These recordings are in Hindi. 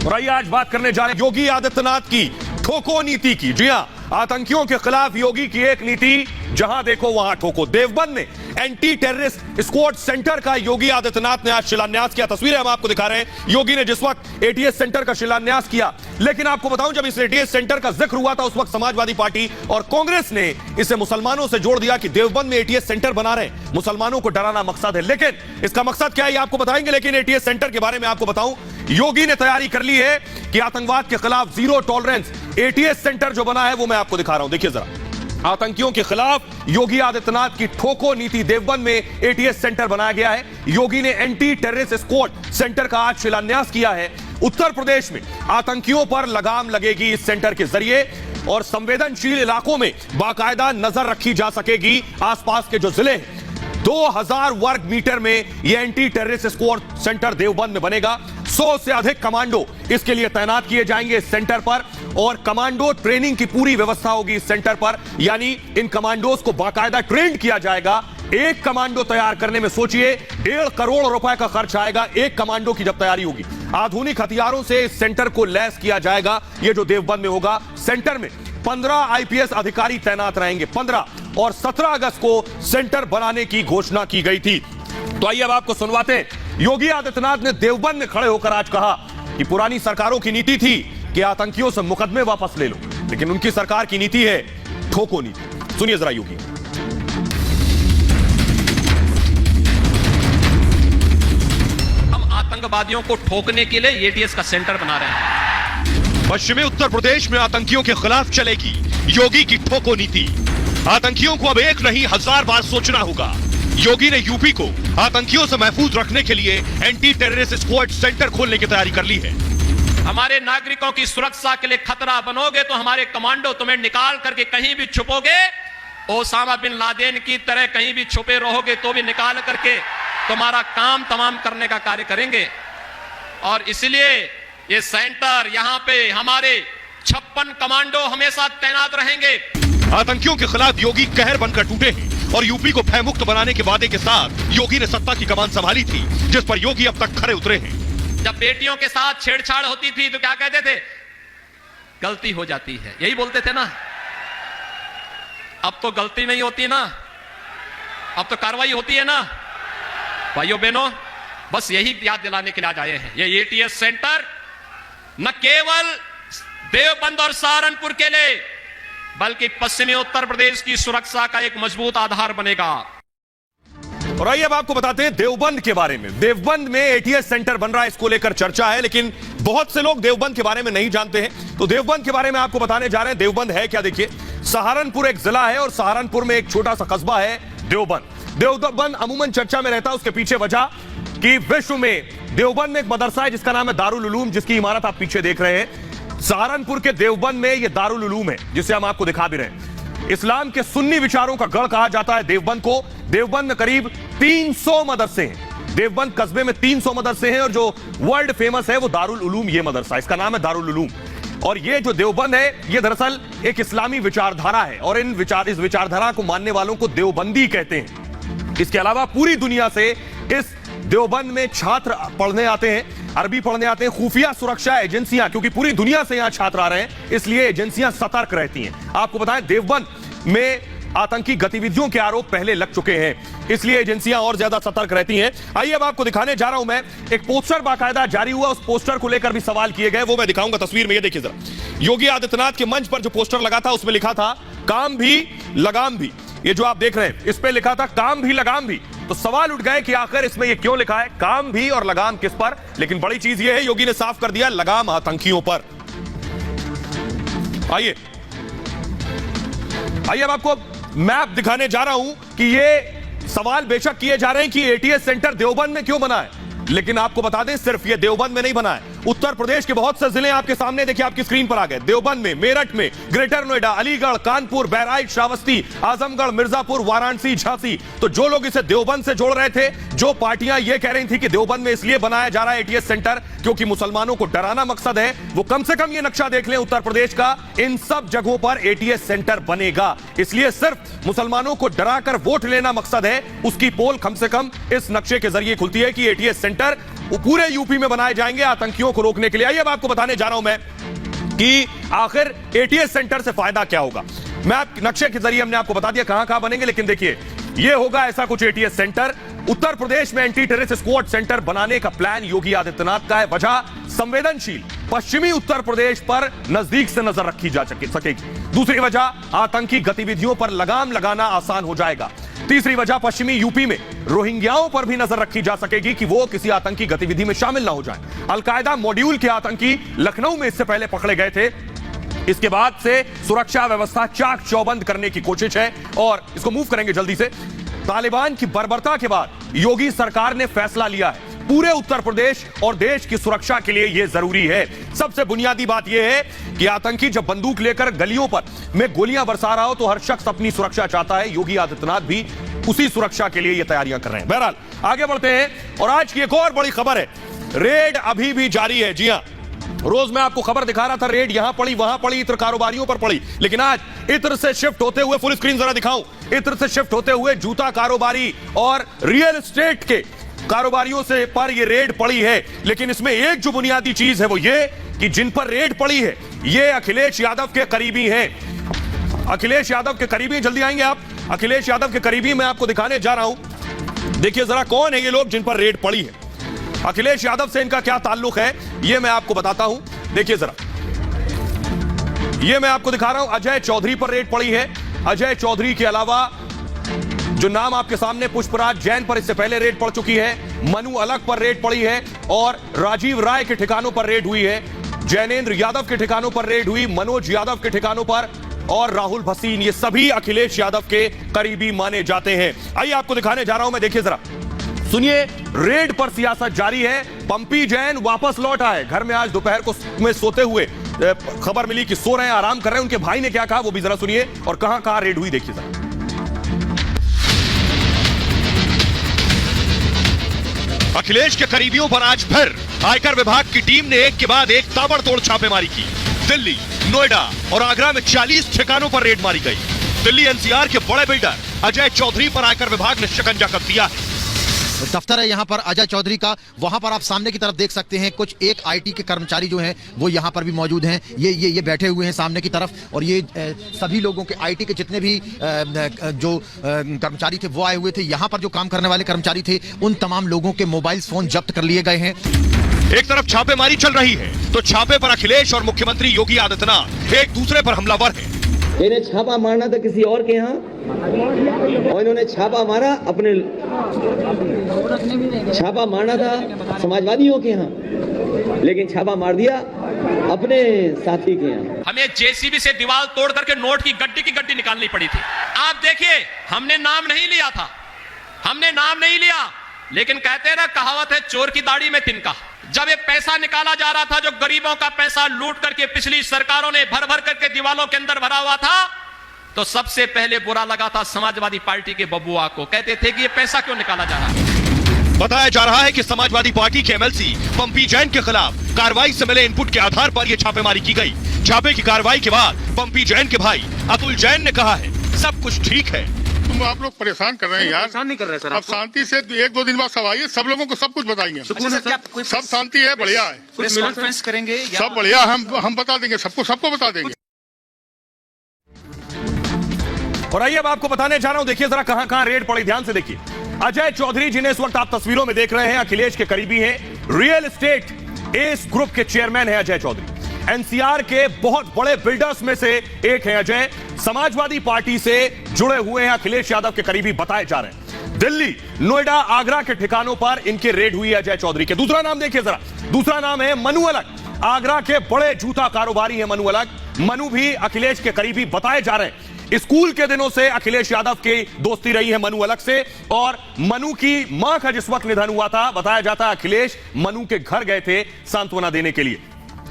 और आइए आज बात करने जा रहे हैं योगी आदित्यनाथ की ठोको नीति की। जी हां, आतंकियों के खिलाफ योगी की एक नीति, जहां देखो वहां ठोको। देवबंद में एंटी टेररिस्ट स्क्वाड सेंटर का योगी आदित्यनाथ ने आज शिलान्यास किया। तस्वीरें हम आपको दिखा रहे हैं योगी ने जिस वक्त एटीएस सेंटर का शिलान्यास किया। लेकिन आपको बताऊं, जब इस एटीएस सेंटर का जिक्र हुआ था उस वक्त समाजवादी पार्टी और कांग्रेस ने इसे मुसलमानों से जोड़ दिया कि देवबंद में एटीएस सेंटर बना रहे हैं, मुसलमानों को डराना मकसद है। लेकिन इसका मकसद क्या है आपको बताएंगे। लेकिन एटीएस सेंटर के बारे में आपको बताऊं, योगी ने तैयारी कर ली है कि आतंकवाद के खिलाफ जीरो टॉलरेंस एटीएस सेंटर जो बना है वो मैं आपको दिखा रहा हूं। देखिए जरा, आतंकियों के खिलाफ योगी आदित्यनाथ की ठोको नीति। देवबंद में एटीएस सेंटर बनाया गया है। योगी ने एंटी टेररिस्ट स्क्वाड सेंटर का आज शिलान्यास किया है। उत्तर प्रदेश में आतंकियों पर लगाम लगेगी इस सेंटर के जरिए और संवेदनशील इलाकों में बाकायदा नजर रखी जा सकेगी। आसपास के जो जिले हैं, 2000 वर्ग मीटर में यह anti terrorist squad centre Deoband में बनेगा। 100 से अधिक कमांडो इसके लिए तैनात किए जाएंगे इस सेंटर पर और कमांडो ट्रेनिंग की पूरी व्यवस्था होगी इस सेंटर पर। यानी इन कमांडोज को बाकायदा ट्रेंड किया जाएगा। एक कमांडो तैयार करने में सोचिए 1.5 करोड़ रुपए का खर्च आएगा एक कमांडो की जब तैयारी होगी। आधुनिक हथियारों से इस सेंटर को लैस किया जाएगा। यह जो देवबंद में होगा, सेंटर में 15 आईपीएस अधिकारी तैनात रहेंगे। 15 और 17 अगस्त को सेंटर बनाने की घोषणा की गई थी। तो आइए अब आपको सुनवाते हैं। योगी आदित्यनाथ ने देवबंद में खड़े होकर आज कहा कि पुरानी सरकारों की नीति थी कि आतंकियों से मुकदमे वापस ले लो, लेकिन उनकी सरकार की नीति है ठोको नीति। सुनिए जरा योगी। हम आतंकवादियों को ठोकने के लिए एटीएस का सेंटर बना रहे हैं। पश्चिमी उत्तर प्रदेश में आतंकियों के खिलाफ चलेगी योगी की ठोको नीति। आतंकियों को अब एक नहीं 1000 बार सोचना होगा। योगी ने यूपी को आतंकियों से महफूज रखने के लिए एंटी टेररिस्ट स्क्वाड सेंटर खोलने की तैयारी कर ली है। हमारे नागरिकों की सुरक्षा के लिए खतरा बनोगे तो हमारे कमांडो तुम्हें निकाल करके कहीं भी छुपोगे, ओसामा बिन लादेन की तरह कहीं भी छुपे रहोगे तो भी निकाल करके तुम्हारा काम तमाम करने का कार्य करेंगे। और इसलिए ये सेंटर, यहाँ पे हमारे 56 कमांडो हमेशा तैनात रहेंगे। आतंकियों के खिलाफ योगी कहर बनकर टूटे हैं और यूपी को भयमुक्त बनाने के वादे के साथ योगी ने सत्ता की कमान संभाली थी, जिस पर योगी अब तक खरे उतरे हैं। जब बेटियों के साथ छेड़छाड़ होती थी तो क्या कहते थे? गलती हो जाती है, यही बोलते थे ना। अब तो गलती नहीं होती ना, अब तो कार्रवाई होती है ना। भाइयों बहनों, बस यही याद दिलाने के लिए आज आए हैं। ये एटीएस सेंटर न केवल देवबंद और सहारनपुर के लिए बल्कि पश्चिमी उत्तर प्रदेश की सुरक्षा का एक मजबूत आधार बनेगा। और आइए अब आपको बताते हैं देवबंद के बारे में। देवबंद में एटीएस सेंटर बन रहा है, इसको लेकर चर्चा है, लेकिन बहुत से लोग देवबंद के बारे में नहीं जानते हैं। तो देवबंद के बारे में आपको बताने जा रहे हैं। देवबंद है क्या, देखिए। सहारनपुर एक जिला है और सहारनपुर में एक छोटा सा कस्बा है देवबंद। देवबंद अमूमन चर्चा में रहता है, उसके पीछे वजह कि विश्व में देवबंद में एक मदरसा है जिसका नाम है दारुल उलूम, जिसकी इमारत आप पीछे देख रहे हैं। सहारनपुर के देवबंद में यह दारुल उलूम है जिसे हम आपको दिखा भी रहे हैं। इस्लाम के सुन्नी विचारों का गढ़ कहा जाता है देवबंद को। देवबंद में करीब 300 मदरसे हैं। देवबंद कस्बे में 300 मदरसे हैं और जो वर्ल्ड फेमस है वो दारुल उलूम, ये मदरसा, इसका नाम है दारुल उलूम। और ये जो देवबंद है ये दरअसल एक इस्लामी विचारधारा है और इस विचारधारा को मानने वालों को देवबंदी कहते हैं। इसके अलावा पूरी दुनिया से इस देवबंद में छात्र पढ़ने आते हैं, अरबी पढ़ने आते हैं। खुफिया सुरक्षा एजेंसियां, क्योंकि पूरी दुनिया से यहां छात्र आ रहे हैं, इसलिए एजेंसियां सतर्क रहती हैं। आपको बताएं, देवबंद में आतंकी गतिविधियों के आरोप पहले लग चुके हैं, इसलिए एजेंसियां और ज्यादा सतर्क रहती हैं। आइए अब आपको दिखाने जा रहा हूं मैं, एक पोस्टर बाकायदा जारी हुआ, उस पोस्टर को लेकर भी सवाल किए गए, वो मैं दिखाऊंगा तस्वीर में। ये देखिए जरा, योगी आदित्यनाथ के मंच पर जो पोस्टर लगा था उसमें लिखा था काम भी लगाम भी। ये जो आप देख रहे हैं इस पे लिखा था काम भी लगाम भी। तो सवाल उठ गए कि आखिर इसमें ये क्यों लिखा है, काम भी और लगाम किस पर। लेकिन बड़ी चीज ये है, योगी ने साफ कर दिया लगाम आतंकियों पर। आइए अब आपको मैप दिखाने जा रहा हूं कि ये सवाल बेशक किए जा रहे हैं कि एटीएस सेंटर देवबंद में क्यों बना है, लेकिन आपको बता दें सिर्फ ये देवबंद में नहीं बना है। उत्तर प्रदेश के बहुत से जिले आपके सामने देखिए, आपकी स्क्रीन पर आ गए। देवबंद में, मेरठ में, ग्रेटर नोएडा, अलीगढ़, कानपुर, बहराइच, श्रावस्ती, आजमगढ़, मिर्जापुर, वाराणसी, झांसी। तो जो लोग इसे देवबंद से जोड़ रहे थे, जो पार्टियां ये कह रही थी कि देवबंद में इसलिए बनाया जा रहा है एटीएस सेंटर क्योंकि मुसलमानों को डराना मकसद है, वो कम से कम ये नक्शा देख लें उत्तर प्रदेश का, इन सब जगहों पर एटीएस सेंटर बनेगा। इसलिए सिर्फ मुसलमानों को डराकर वोट लेना मकसद है, उसकी पोल कम से कम इस नक्शे के जरिए खुलती है कि एटीएस सेंटर सेंटर वो पूरे यूपी में बनाए जाएंगे आतंकियों को रोकने के लिए। आइए अब आपको बताने जा रहा हूं मैं कि आखिर एटीएस सेंटर से फायदा क्या होगा। मैं आप नक्शे के जरिए हमने आपको बता दिया कहां कहां बनेंगे, लेकिन देखिए यह होगा ऐसा कुछ एटीएस सेंटर। उत्तर प्रदेश में एंटी टेररिस्ट स्क्वाड सेंटर बनाने का प्लान योगी आदित्यनाथ का है। वजह संवेदनशील पश्चिमी उत्तर प्रदेश पर नजदीक से नजर रखी जा सकेगी। दूसरी वजह आतंकी गतिविधियों पर लगाम लगाना आसान हो जाएगा। तीसरी वजह पश्चिमी यूपी में रोहिंग्याओं पर भी नजर रखी जा सकेगी कि वो किसी आतंकी गतिविधि में शामिल ना हो जाएं। अलकायदा मॉड्यूल के आतंकी लखनऊ में इससे पहले पकड़े गए थे। इसके बाद से सुरक्षा व्यवस्था चाक चौबंद करने की कोशिश है और इसको मूव करेंगे जल्दी से। तालिबान की बर्बरता के बाद योगी सरकार ने फैसला लिया है पूरे उत्तर प्रदेश और देश की सुरक्षा के लिए यह जरूरी है। सबसे बुनियादी बात यह है कि आतंकी जब बंदूक लेकर गलियों पर में गोलियां बरसा रहा हो तो हर शख्स अपनी सुरक्षा चाहता है। योगी आदित्यनाथ भी उसी सुरक्षा के लिए यह तैयारियां कर रहे हैं। बहरहाल आगे बढ़ते हैं और आज की एक और बड़ी खबर है, रेड अभी भी जारी है। जी हां, रोज मैं आपको खबर दिखा रहा था, रेड यहां पड़ी वहां पड़ी, इत्र कारोबारियों पर पड़ी, लेकिन आज इत्र से शिफ्ट होते हुए, फुल स्क्रीन जरा दिखाऊं, इत्र से शिफ्ट होते हुए जूता कारोबारी और रियल एस्टेट के कारोबारियों से पर यह रेड पड़ी है। लेकिन इसमें एक जो बुनियादी चीज है वो ये कि जिन पर रेड पड़ी है ये अखिलेश यादव के करीबी हैं। अखिलेश यादव के करीबी, जल्दी आएंगे आप। अखिलेश यादव के करीबी मैं आपको दिखाने जा रहा हूं। देखिए जरा कौन है ये लोग जिन पर रेड पड़ी है। अखिलेश यादव से इनका क्या ताल्लुक है ये मैं आपको बताता हूं। देखिए जरा, ये मैं आपको दिखा रहा हूं, अजय चौधरी पर रेड पड़ी है। अजय चौधरी के अलावा जो नाम आपके सामने, पुष्पराज जैन पर इससे पहले रेड पड़ चुकी है, मनु अलग पर रेड पड़ी है और राजीव राय के ठिकानों पर रेड हुई है, जैनेंद्र यादव के ठिकानों पर रेड हुई, मनोज यादव के ठिकानों पर और राहुल भसीन, ये सभी अखिलेश यादव के करीबी माने जाते हैं। आइए आपको दिखाने जा रहा हूं मैं, देखिए जरा, सुनिए। रेड पर सियासत जारी है। पंपी जैन वापस लौट आए घर में। आज दोपहर को में सोते हुए खबर मिली कि सो रहे हैं, आराम कर रहे हैं। उनके भाई ने क्या कहा वो भी जरा सुनिए और कहां कहां रेड हुई देखिए जरा। अखिलेश के करीबियों पर आज फिर आयकर विभाग की टीम ने एक के बाद एक ताबड़तोड़ छापेमारी की। दिल्ली, नोएडा और आगरा में 40 ठिकानों पर रेड मारी गई। दिल्ली एनसीआर के बड़े बिल्डर अजय चौधरी पर आयकर विभाग ने शिकंजा कर दिया है। दफ्तर है यहाँ पर अजय चौधरी का, वहां पर आप सामने की तरफ देख सकते हैं कुछ एक आईटी के कर्मचारी जो हैं वो यहाँ पर भी मौजूद हैं। ये बैठे हुए हैं सामने की तरफ और ये सभी लोगों के आईटी के जितने भी जो कर्मचारी थे वो आए हुए थे। यहाँ पर जो काम करने वाले कर्मचारी थे उन तमाम लोगों के मोबाइल फोन जब्त कर लिए गए हैं। एक तरफ छापेमारी चल रही है तो छापे पर अखिलेश और मुख्यमंत्री योगी आदित्यनाथ एक दूसरे पर हमलावर हैं। इन्हें छापा मारना था किसी और के यहाँ और इन्होंने छापा मारा अपने, छापा मारना था समाजवादियों के यहाँ लेकिन छापा मार दिया अपने साथी के यहाँ। हमें जेसीबी से दीवार तोड़ करके नोट की गड्डी निकालनी पड़ी थी। आप देखिए, हमने नाम नहीं लिया था, हमने नाम नहीं लिया, लेकिन कहते ना कहावत है चोर की दाढ़ी में तिनका। जब ये पैसा निकाला जा रहा था, जो गरीबों का पैसा लूट करके पिछली सरकारों ने भर भर करके दीवालों के अंदर भरा हुआ था, तो सबसे पहले बुरा लगा था समाजवादी पार्टी के बबुआ को। कहते थे कि ये पैसा क्यों निकाला जा रहा है। बताया जा रहा है कि समाजवादी पार्टी के एमएलसी पंपी जैन के खिलाफ कार्रवाई से मिले इनपुट के आधार पर यह छापेमारी की गई। छापे की कार्रवाई के बाद पंपी जैन के भाई अतुल जैन ने कहा है सब कुछ ठीक है। तुम आप लोग परेशान कर रहे हैं यार। परेशान नहीं कर रहे सर। अब शांति से 1-2 दिन बाद सब आइए, सब लोगों को सब कुछ बताएंगे। सब शांति है, बढ़िया है, प्रेस कॉन्फ्रेंस करेंगे सब बढ़िया। हम बता देंगे सबको बता देंगे। और आइए अब आपको बताने जा रहा हूं, देखिए जरा कहां कहां रेड पड़ी, ध्यान से देखिए। अजय चौधरी जिन्हें इस वक्त आप तस्वीरों में देख रहे हैं अखिलेश के करीबी हैं। रियल एस्टेट एस ग्रुप के चेयरमैन हैं अजय चौधरी। एनसीआर के बहुत बड़े बिल्डर्स में से एक हैं अजय। समाजवादी पार्टी से जुड़े हुए हैं, अखिलेश यादव के करीबी बताए जा रहे हैं। दिल्ली, नोएडा, आगरा के ठिकानों पर इनके रेड हुई है अजय चौधरी के। दूसरा नाम देखिए जरा, दूसरा नाम है मनु अलग। आगरा के बड़े जूता कारोबारी हैं मनु अलग। मनु भी अखिलेश के करीबी बताए जा रहे हैं। स्कूल के दिनों से अखिलेश यादव की दोस्ती रही है मनु अलग से और मनु की मां का जिस वक्त निधन हुआ था, बताया जाता है अखिलेश मनु के घर गए थे सांत्वना देने के लिए।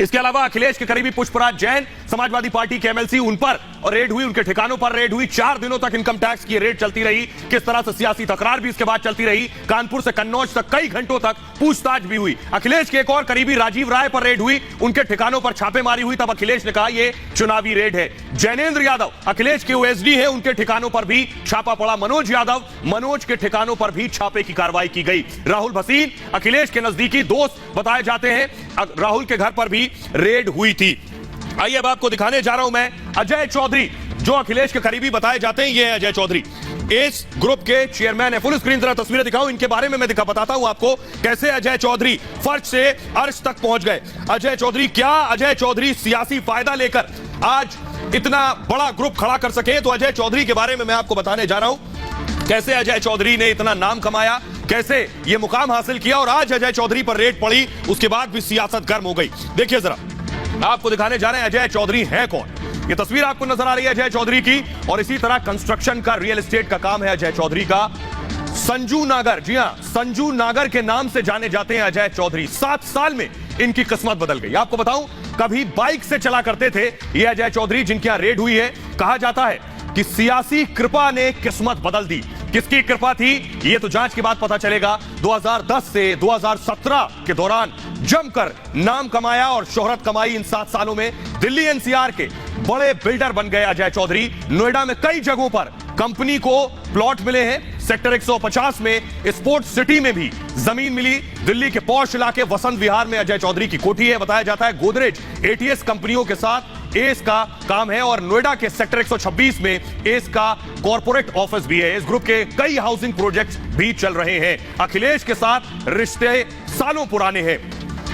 इसके अलावा अखिलेश के करीबी पुष्पराज जैन समाजवादी पार्टी के एमएलसी, उन पर और रेड हुई, उनके ठिकानों पर रेड हुई। 4 दिनों तक इनकम टैक्स की रेड चलती रही। किस तरह से सियासी तकरार भी इसके बाद चलती रही। कानपुर से कन्नौज तक कई घंटों तक पूछताछ भी हुई। अखिलेश के एक और करीबी राजीव राय पर रेड हुई, उनके ठिकानों पर छापेमारी हुई। तब अखिलेश ने कहा यह चुनावी रेड है। जैनेंद्र यादव अखिलेश के ओएसडी है, उनके ठिकानों पर भी छापा पड़ा। मनोज यादव, मनोज के ठिकानों पर भी छापे की कार्रवाई की गई। राहुल भसीन अखिलेश के नजदीकी दोस्त बताए जाते हैं, राहुल के घर पर भी रेड हुई थी। आइए अब आपको दिखाने जा रहा हूं मैं अजय चौधरी, जो अखिलेश के करीबी बताए जाते हैं। ये है अजय चौधरी, इस ग्रुप के चेयरमैन है। फुल स्क्रीन जरा तस्वीरें दिखाऊं, इनके बारे में मैं बताता हूं आपको कैसे अजय चौधरी फर्श से अर्श तक पहुंच गए। अजय चौधरी, क्या अजय चौधरी सियासी फायदा लेकर आज इतना बड़ा ग्रुप खड़ा कर सके? तो अजय चौधरी के बारे में मैं आपको बताने जा रहा हूं, कैसे अजय चौधरी ने इतना नाम कमाया, कैसे ये मुकाम हासिल किया, और आज अजय चौधरी पर रेड पड़ी, उसके बाद भी सियासत गर्म हो गई। देखिए जरा, आपको दिखाने जा रहे हैं अजय चौधरी है कौन। ये तस्वीर आपको नजर आ रही है अजय चौधरी की, और इसी तरह कंस्ट्रक्शन का, रियल एस्टेट का काम है अजय चौधरी का। संजू नागर, जी हां, संजू नागर के नाम से जाने जाते हैं अजय चौधरी। 7 साल में इनकी किस्मत बदल गई। आपको बताऊं, कभी बाइक से चला करते थे ये अजय चौधरी, जिनकी यहां रेड हुई है। कहा जाता है कि सियासी कृपा ने किस्मत बदल दी। किसकी कृपा थी ये तो जांच के बाद पता चलेगा। 2010 से 2017 के दौरान जमकर नाम कमाया और शोहरत कमाई। इन 7 सालों में दिल्ली एनसीआर के बड़े बिल्डर बन गए अजय चौधरी। नोएडा में कई जगहों पर कंपनी को प्लॉट मिले हैं। सेक्टर 150 में स्पोर्ट्स सिटी में भी जमीन मिली। दिल्ली के पॉश इलाके वसंत विहार में अजय चौधरी की कोठी है। बताया जाता है गोदरेज एटीएस कंपनियों के साथ एस का काम है, और नोएडा के सेक्टर 126 में एस का कॉर्पोरेट ऑफिस भी है। इस ग्रुप के कई हाउसिंग प्रोजेक्ट्स भी चल रहे हैं। अखिलेश के साथ रिश्ते सालों पुराने हैं।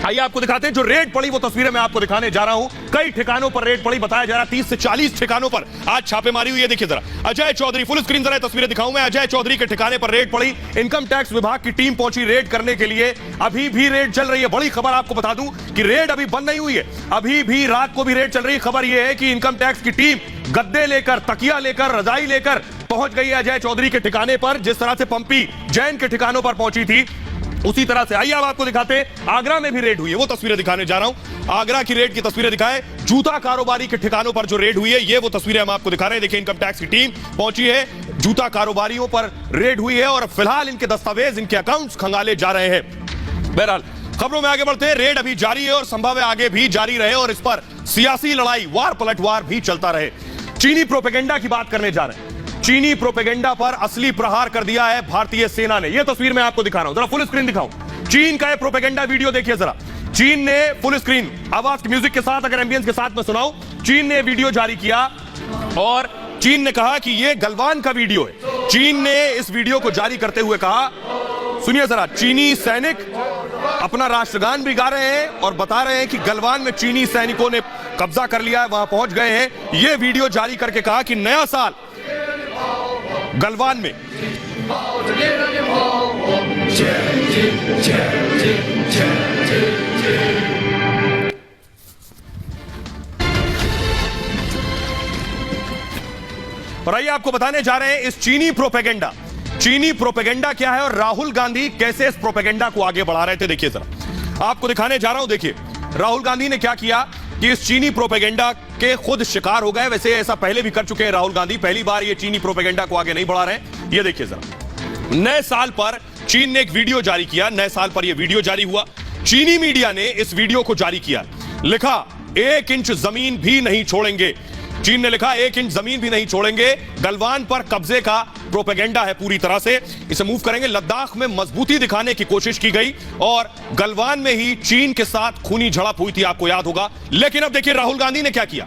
आइए आपको दिखाते हैं जो रेड पड़ी, वो तस्वीरें मैं आपको दिखाने जा रहा हूं। कई ठिकानों पर रेड पड़ी, बताया जा रहा है 30 से 40 ठिकानों पर आज छापेमारी हुई है। देखिए जरा अजय चौधरी, फुल स्क्रीन जरा तस्वीरें दिखाऊं मैं। अजय चौधरी के ठिकाने पर रेड पड़ी। इनकम टैक्स विभाग की टीम पहुंची रेड करने के लिए। अभी भी रेड चल रही है। बड़ी खबर आपको बता दूं कि रेड अभी बंद नहीं हुई है, अभी भी रात को भी रेड चल रही है। खबर यह है कि इनकम टैक्स की टीम गद्दे लेकर, तकिया लेकर, रजाई लेकर पहुंच गई है अजय चौधरी के ठिकाने पर। जिस तरह से पंपी जैन के ठिकानों पर पहुंची थी, उसी तरह से। आइए अब आपको दिखाते हैं आगरा में भी रेड हुई है, वो तस्वीरें दिखाने जा रहा हूं। आगरा की रेड की तस्वीरें दिखाएं। जूता कारोबारी के ठिकानों पर जो रेड हुई है, ये वो तस्वीरें हम आपको दिखा रहे हैं। देखिए इनकम टैक्स की टीम पहुंची है, जूता कारोबारियों पर रेड हुई है, और फिलहाल इनके दस्तावेज, इनके अकाउंट्स खंगाले जा रहे हैं। बहरहाल खबरों में आगे बढ़ते हैं। रेड अभी जारी है और संभव है आगे भी जारी रहे, और इस पर सियासी लड़ाई, वार पलटवार भी चलता रहे। चीनी प्रोपेगेंडा की बात करने जा रहे हैं। चीनी प्रोपेगेंडा पर असली प्रहार कर दिया है भारतीय सेना ने। यह तस्वीर मैं आपको दिखा रहा हूं, जरा फुल स्क्रीन दिखाऊं। चीन का यह प्रोपेगेंडा वीडियो देखिए जरा। चीन ने फुल स्क्रीन आवाज म्यूजिक के साथ, अगर एम्बियंस के साथ मैं सुनाऊं, चीन ने वीडियो जारी किया और चीन ने कहा कि यह गलवान का वीडियो है। चीन ने इस वीडियो को जारी करते हुए कहा, सुनिए जरा, चीनी सैनिक अपना राष्ट्रगान भी गा रहे हैं और बता रहे हैं कि गलवान में चीनी सैनिकों ने कब्जा कर लिया है, वहां पहुंच गए हैं। यह वीडियो जारी करके कहा कि नया साल गलवान में और आइए आपको बताने जा रहे हैं इस चीनी प्रोपेगेंडा क्या है और राहुल गांधी कैसे इस प्रोपेगेंडा को आगे बढ़ा रहे थे। देखिए जरा, आपको दिखाने जा रहा हूं। देखिए राहुल गांधी ने क्या किया कि इस चीनी प्रोपेगेंडा के खुद शिकार हो गए। वैसे ऐसा पहले भी कर चुके हैं राहुल गांधी, पहली बार ये चीनी प्रोपेगेंडा को आगे नहीं बढ़ा रहे हैं। ये देखिए जरा, नए साल पर चीन ने एक वीडियो जारी किया। नए साल पर यह वीडियो जारी हुआ। चीनी मीडिया ने इस वीडियो को जारी किया, लिखा 1 इंच जमीन भी नहीं छोड़ेंगे। चीन ने लिखा 1 इंच जमीन भी नहीं छोड़ेंगे। गलवान पर कब्जे का प्रोपेगेंडा है पूरी तरह से, इसे मूव करेंगे। लद्दाख में मजबूती दिखाने की कोशिश की गई और गलवान में ही चीन के साथ खूनी झड़प हुई थी, आपको याद होगा। लेकिन अब देखिए राहुल गांधी ने क्या किया।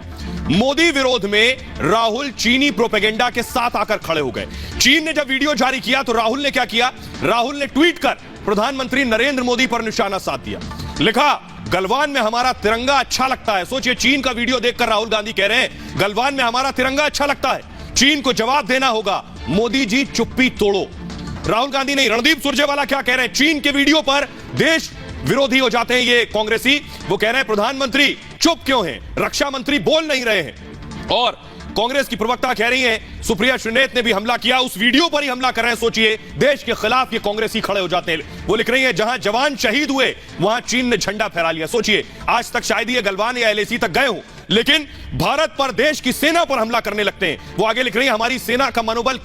मोदी विरोध में राहुल चीनी प्रोपेगेंडा के साथ आकर खड़े हो गए। चीन ने जब वीडियो जारी किया तो राहुल ने क्या किया, राहुल ने ट्वीट कर प्रधानमंत्री नरेंद्र मोदी पर निशाना साध दिया। लिखा गलवान में हमारा तिरंगा अच्छा लगता है। सोचिए, चीन का वीडियो देखकर राहुल गांधी कह रहे हैं गलवान में हमारा तिरंगा अच्छा लगता है। चीन को जवाब देना होगा, मोदी जी चुप्पी तोड़ो। राहुल गांधी नहीं, रणदीप सुरजेवाला क्या कह रहे हैं, चीन के वीडियो पर देश विरोधी हो जाते हैं ये कांग्रेसी। वो कह रहे हैं प्रधानमंत्री चुप क्यों हैं, रक्षा मंत्री बोल नहीं रहे हैं। और कांग्रेस की प्रवक्ता कह रही हैं सुप्रिया श्रीनेत ने भी हमला किया, उस वीडियो पर ही हमला कर रहे हैं। सोचिए, देश के खिलाफ ये कांग्रेसी खड़े हो जाते हैं। वो लिख रही हैं जहां जवान शहीद हुए वहां चीन ने झंडा फहरा लिया। सोचिए, आज तक शायद ये गलवान या एलएसी तक गए हो लेकिन भारत पर, देश की सेना पर हमला करने लगते हैं। वो आगे लिख रही है, हमारी सेना का मनोबल